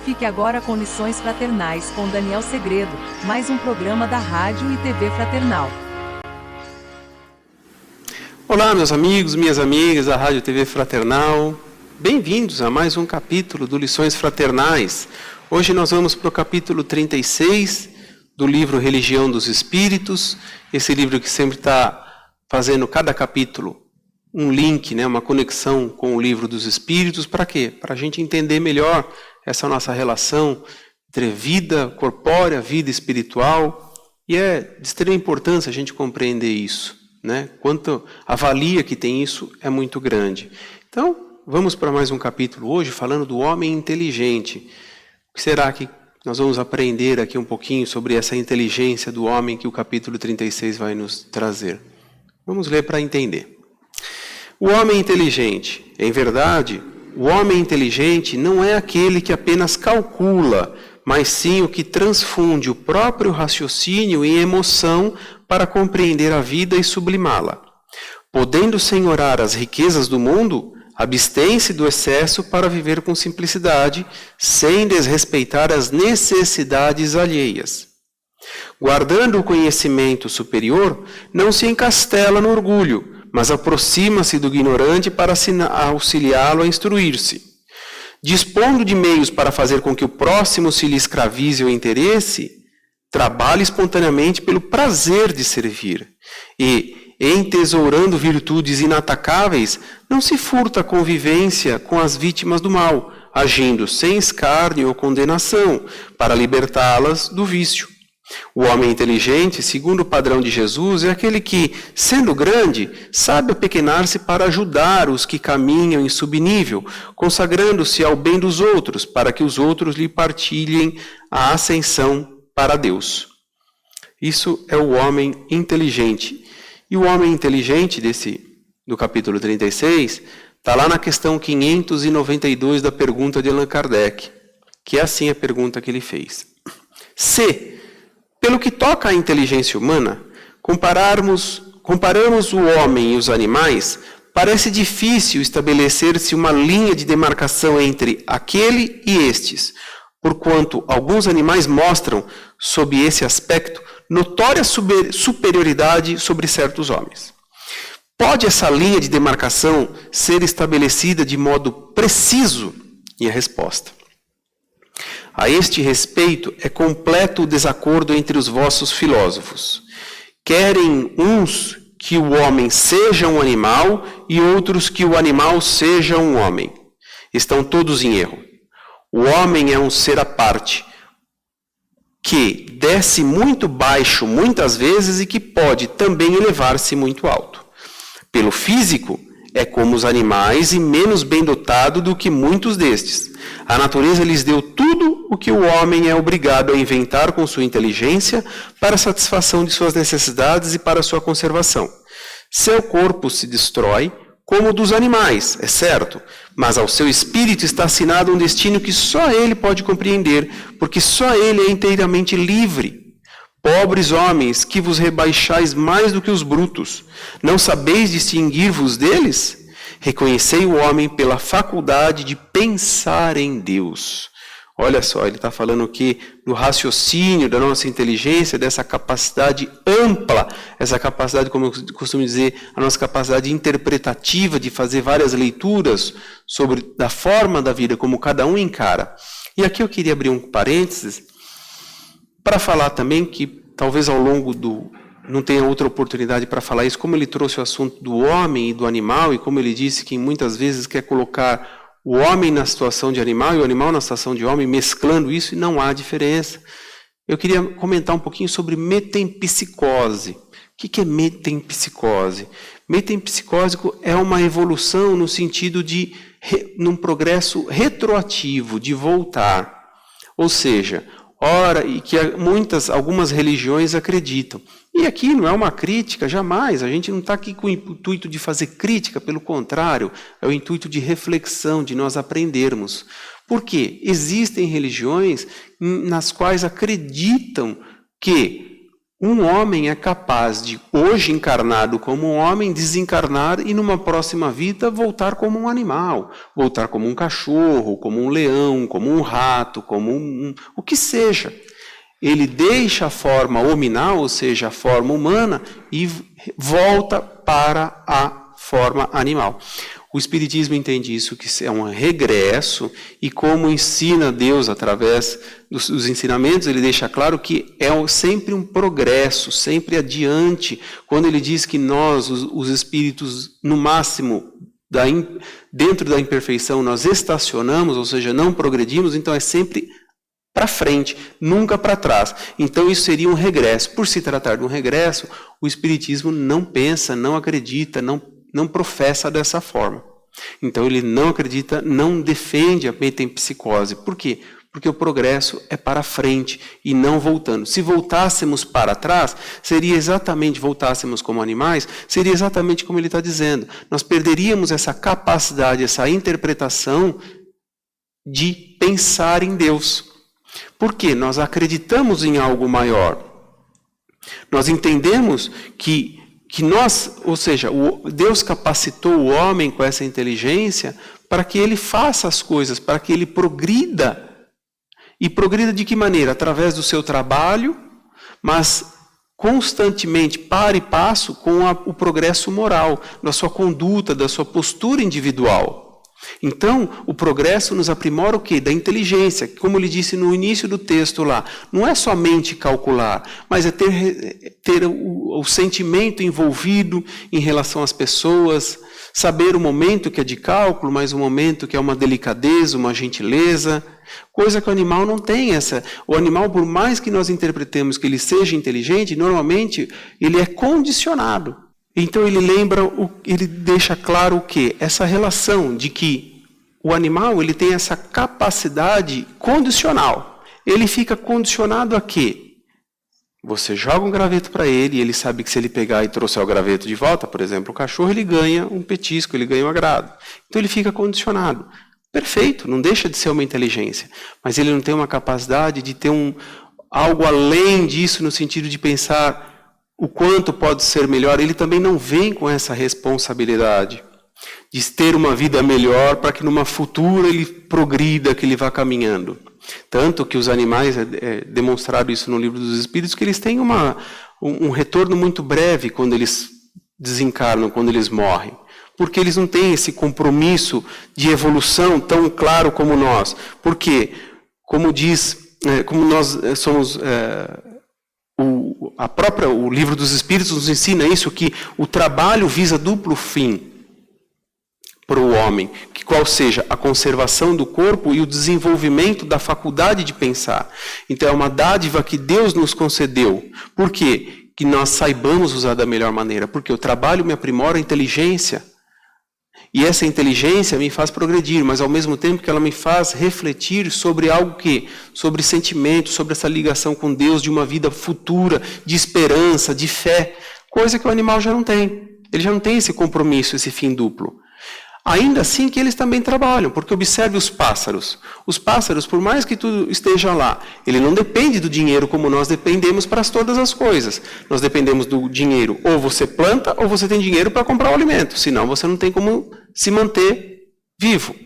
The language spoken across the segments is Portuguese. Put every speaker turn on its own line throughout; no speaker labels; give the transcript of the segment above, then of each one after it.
Fique agora com Lições Fraternais com Daniel Segredo, mais um programa da Rádio e TV Fraternal.
Olá, meus amigos, minhas amigas da Rádio e TV Fraternal. Bem-vindos a mais um capítulo do Lições Fraternais. Hoje nós vamos para o capítulo 36 do livro Religião dos Espíritos. Esse livro que sempre está fazendo cada capítulo um link, uma conexão com o livro dos Espíritos. Para quê? Para a gente entender melhor essa nossa relação entre vida corpórea, vida espiritual. E é de extrema importância a gente compreender isso. Quanto a valia que tem isso é muito grande. Então, vamos para mais um capítulo hoje falando do homem inteligente. O que será que nós vamos aprender aqui um pouquinho sobre essa inteligência do homem que o capítulo 36 vai nos trazer? Vamos ler para entender. O homem inteligente, em verdade, o homem inteligente não é aquele que apenas calcula, mas sim o que transfunde o próprio raciocínio em emoção para compreender a vida e sublimá-la. Podendo senhorar as riquezas do mundo, abstém-se do excesso para viver com simplicidade, sem desrespeitar as necessidades alheias. Guardando o conhecimento superior, não se encastela no orgulho, mas aproxima-se do ignorante para auxiliá-lo a instruir-se. Dispondo de meios para fazer com que o próximo se lhe escravize o interesse, trabalha espontaneamente pelo prazer de servir. E, entesourando virtudes inatacáveis, não se furta a convivência com as vítimas do mal, agindo sem escárnio ou condenação, para libertá-las do vício. O homem inteligente, segundo o padrão de Jesus, é aquele que, sendo grande, sabe apequenar-se para ajudar os que caminham em subnível, consagrando-se ao bem dos outros, para que os outros lhe partilhem a ascensão para Deus. Isso é o homem inteligente. E o homem inteligente do capítulo 36 está lá na questão 592 da pergunta de Allan Kardec, que é assim a pergunta que ele fez. Se, pelo que toca à inteligência humana, comparamos o homem e os animais, parece difícil estabelecer-se uma linha de demarcação entre aquele e estes, porquanto alguns animais mostram, sob esse aspecto, notória superioridade sobre certos homens. Pode essa linha de demarcação ser estabelecida de modo preciso? E a resposta: a este respeito é completo o desacordo entre os vossos filósofos. Querem uns que o homem seja um animal e outros que o animal seja um homem. Estão todos em erro. O homem é um ser à parte, que desce muito baixo muitas vezes e que pode também elevar-se muito alto. Pelo físico, é como os animais e menos bem dotado do que muitos destes. A natureza lhes deu tudo o que o homem é obrigado a inventar com sua inteligência para a satisfação de suas necessidades e para sua conservação. Seu corpo se destrói, como o dos animais, é certo, mas ao seu espírito está assinado um destino que só ele pode compreender, porque só ele é inteiramente livre. Pobres homens, que vos rebaixais mais do que os brutos, não sabeis distinguir-vos deles? Reconhecei o homem pela faculdade de pensar em Deus. Olha só, ele está falando aqui do raciocínio, da nossa inteligência, dessa capacidade ampla, essa capacidade, como eu costumo dizer, a nossa capacidade interpretativa de fazer várias leituras sobre da forma da vida, como cada um encara. E aqui eu queria abrir um parênteses para falar também que talvez ao longo não tenha outra oportunidade para falar isso, como ele trouxe o assunto do homem e do animal, e como ele disse que muitas vezes quer colocar o homem na situação de animal e o animal na situação de homem, mesclando isso, e não há diferença. Eu queria comentar um pouquinho sobre metempsicose. O que é metempsicose? Metempsicósico é uma evolução no sentido de num progresso retroativo, de voltar. Ou seja, e que algumas religiões acreditam. E aqui não é uma crítica, jamais. A gente não está aqui com o intuito de fazer crítica, pelo contrário, é o intuito de reflexão, de nós aprendermos. Por quê? Existem religiões nas quais acreditam que Um homem é capaz de, hoje encarnado como um homem, desencarnar e numa próxima vida voltar como um animal, voltar como um cachorro, como um leão, como um rato, como o que seja. Ele deixa a forma hominal, ou seja, a forma humana, e volta para a forma animal. O Espiritismo entende isso, que é um regresso, e como ensina Deus através dos ensinamentos, ele deixa claro que é sempre um progresso, sempre adiante. Quando ele diz que nós, os espíritos, no máximo, dentro da imperfeição, nós estacionamos, ou seja, não progredimos, então é sempre para frente, nunca para trás. Então isso seria um regresso. Por se tratar de um regresso, o Espiritismo não pensa, não acredita, não professa dessa forma. Então ele não acredita, não defende a metempsicose. Por quê? Porque o progresso é para frente e não voltando. Se voltássemos para trás, voltássemos como animais, seria exatamente como ele está dizendo. Nós perderíamos essa capacidade, essa interpretação de pensar em Deus. Porque nós acreditamos em algo maior. Nós entendemos que nós, ou seja, Deus capacitou o homem com essa inteligência para que ele faça as coisas, para que ele progrida. E progrida de que maneira? Através do seu trabalho, mas constantemente, para e passo, com o progresso moral, da sua conduta, da sua postura individual. Então, o progresso nos aprimora o quê? Da inteligência, como ele disse no início do texto lá. Não é somente calcular, mas é ter o sentimento envolvido em relação às pessoas, saber o momento que é de cálculo, mas o momento que é uma delicadeza, uma gentileza, coisa que o animal não tem. O animal, por mais que nós interpretemos que ele seja inteligente, normalmente ele é condicionado. Então ele deixa claro o quê? Essa relação de que o animal ele tem essa capacidade condicional. Ele fica condicionado a quê? Você joga um graveto para ele e ele sabe que se ele pegar e trouxer o graveto de volta, por exemplo, o cachorro, ele ganha um petisco, ele ganha um agrado. Então ele fica condicionado. Perfeito, não deixa de ser uma inteligência. Mas ele não tem uma capacidade de ter algo além disso no sentido de pensar o quanto pode ser melhor. Ele também não vem com essa responsabilidade de ter uma vida melhor para que numa futura ele progrida, que ele vá caminhando. Tanto que os animais, demonstraram isso no Livro dos Espíritos, que eles têm um retorno muito breve quando eles desencarnam, quando eles morrem. Porque eles não têm esse compromisso de evolução tão claro como nós. Porque, como nós somos... O Livro dos Espíritos nos ensina isso, que o trabalho visa duplo fim para o homem, qual seja a conservação do corpo e o desenvolvimento da faculdade de pensar. Então é uma dádiva que Deus nos concedeu. Por quê? Que nós saibamos usar da melhor maneira. Porque o trabalho me aprimora a inteligência. E essa inteligência me faz progredir, mas ao mesmo tempo que ela me faz refletir sobre algo sobre sentimento, sobre essa ligação com Deus, de uma vida futura, de esperança, de fé, coisa que o animal já não tem. Ele já não tem esse compromisso, esse fim duplo. Ainda assim que eles também trabalham, porque observe os pássaros. Os pássaros, por mais que tudo esteja lá, ele não depende do dinheiro como nós dependemos para todas as coisas. Nós dependemos do dinheiro, ou você planta, ou você tem dinheiro para comprar o alimento, senão você não tem como se manter vivo.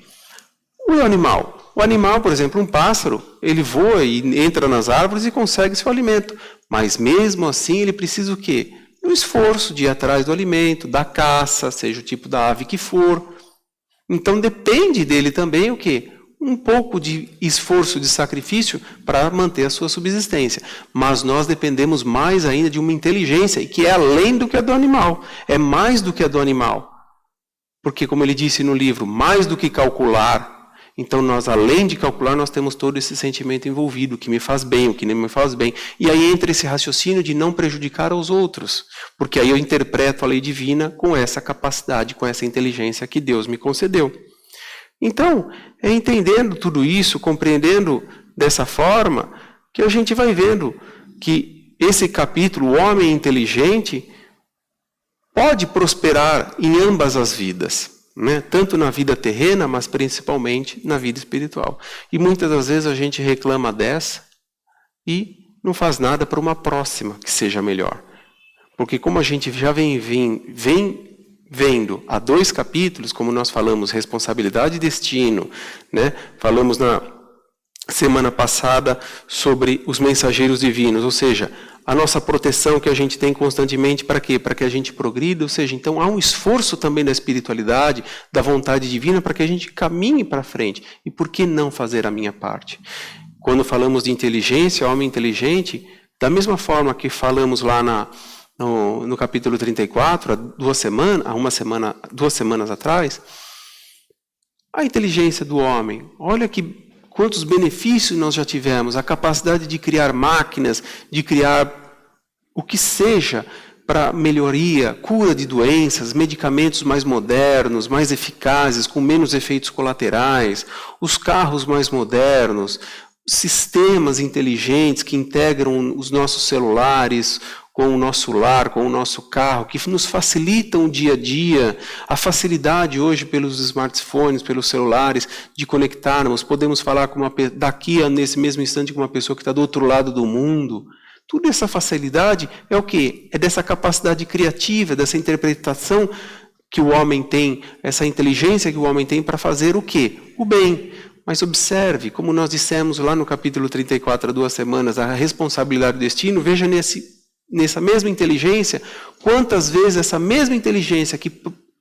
O animal, por exemplo, um pássaro, ele voa e entra nas árvores e consegue seu alimento. Mas mesmo assim ele precisa o quê? O esforço de ir atrás do alimento, da caça, seja o tipo da ave que for. Então depende dele também o quê? Um pouco de esforço, de sacrifício para manter a sua subsistência. Mas nós dependemos mais ainda de uma inteligência, que é além do que a do animal. É mais do que a do animal. Porque, como ele disse no livro, mais do que calcular. Então nós, além de calcular, nós temos todo esse sentimento envolvido, o que me faz bem, o que não me faz bem. E aí entra esse raciocínio de não prejudicar aos outros. Porque aí eu interpreto a lei divina com essa capacidade, com essa inteligência que Deus me concedeu. Então, é entendendo tudo isso, compreendendo dessa forma, que a gente vai vendo que esse capítulo, o homem inteligente, pode prosperar em ambas as vidas. Né? Tanto na vida terrena, mas principalmente na vida espiritual. E muitas das vezes a gente reclama dessa e não faz nada para uma próxima que seja melhor. Porque como a gente já vem vendo há 2 capítulos, como nós falamos, responsabilidade e destino, né? Falamos na semana passada sobre os mensageiros divinos, ou seja, a nossa proteção que a gente tem constantemente para quê? Para que a gente progrida, ou seja, então há um esforço também da espiritualidade, da vontade divina, para que a gente caminhe para frente. E por que não fazer a minha parte? Quando falamos de inteligência, homem inteligente, da mesma forma que falamos lá no capítulo 34, há 2 semanas atrás, a inteligência do homem, olha quantos benefícios nós já tivemos, a capacidade de criar máquinas, de criar o que seja para melhoria, cura de doenças, medicamentos mais modernos, mais eficazes, com menos efeitos colaterais, os carros mais modernos, sistemas inteligentes que integram os nossos celulares com o nosso lar, com o nosso carro, que nos facilitam o dia a dia, a facilidade hoje pelos smartphones, pelos celulares, de conectarmos, podemos falar nesse mesmo instante com uma pessoa que está do outro lado do mundo. Toda essa facilidade é o quê? É dessa capacidade criativa, dessa interpretação que o homem tem, essa inteligência que o homem tem para fazer o quê? O bem. Mas observe, como nós dissemos lá no capítulo 34, há 2 semanas, a responsabilidade do destino, veja nessa mesma inteligência, quantas vezes essa mesma inteligência que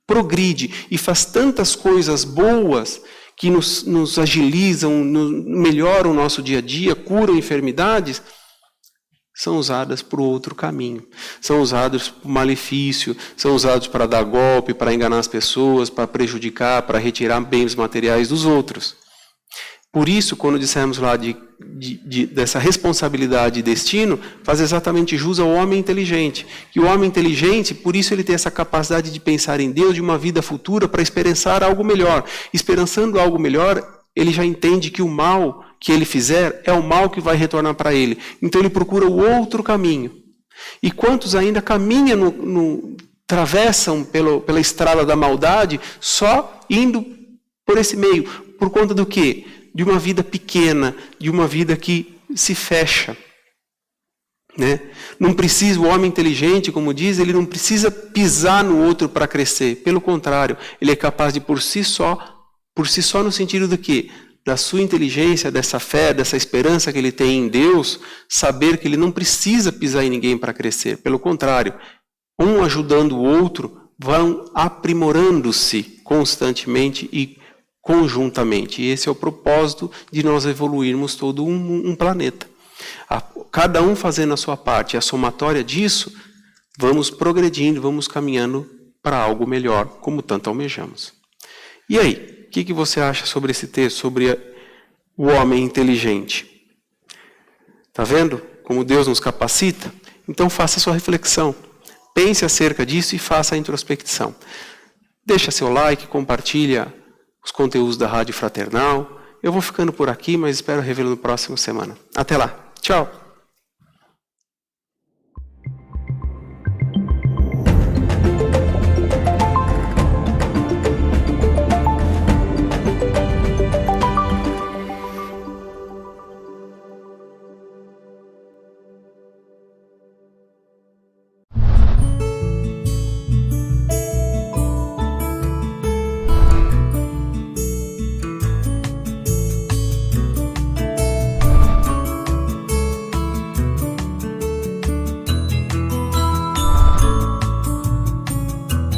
progride e faz tantas coisas boas, que nos agilizam, melhoram o nosso dia a dia, curam enfermidades, são usadas para o outro caminho. São usadas para o malefício, são usados para dar golpe, para enganar as pessoas, para prejudicar, para retirar bens materiais dos outros. Por isso, quando dissemos lá dessa responsabilidade e destino, faz exatamente jus ao homem inteligente. Que o homem inteligente, por isso ele tem essa capacidade de pensar em Deus, de uma vida futura, para esperançar algo melhor. Esperançando algo melhor, ele já entende que o mal que ele fizer é o mal que vai retornar para ele. Então ele procura o outro caminho. E quantos ainda caminham, travessam pela estrada da maldade, só indo por esse meio. Por conta do quê? De uma vida pequena, de uma vida que se fecha. Né? Não precisa, o homem inteligente, como diz, ele não precisa pisar no outro para crescer. Pelo contrário, ele é capaz de por si só no sentido do quê? Da sua inteligência, dessa fé, dessa esperança que ele tem em Deus, saber que ele não precisa pisar em ninguém para crescer. Pelo contrário, um ajudando o outro, vão aprimorando-se constantemente e conjuntamente. E esse é o propósito de nós evoluirmos todo um planeta. Cada um fazendo a sua parte. A somatória disso, vamos progredindo, vamos caminhando para algo melhor, como tanto almejamos. E aí, o que você acha sobre esse texto, sobre o homem inteligente? Está vendo como Deus nos capacita? Então faça a sua reflexão. Pense acerca disso e faça a introspecção. Deixa seu like, compartilha os conteúdos da Rádio Fraternal. Eu vou ficando por aqui, mas espero revê-lo na próxima semana. Até lá. Tchau.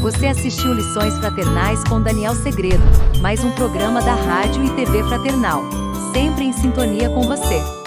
Você assistiu Lições Fraternais com Daniel Segredo, mais um programa da Rádio e TV Fraternal, sempre em sintonia com você.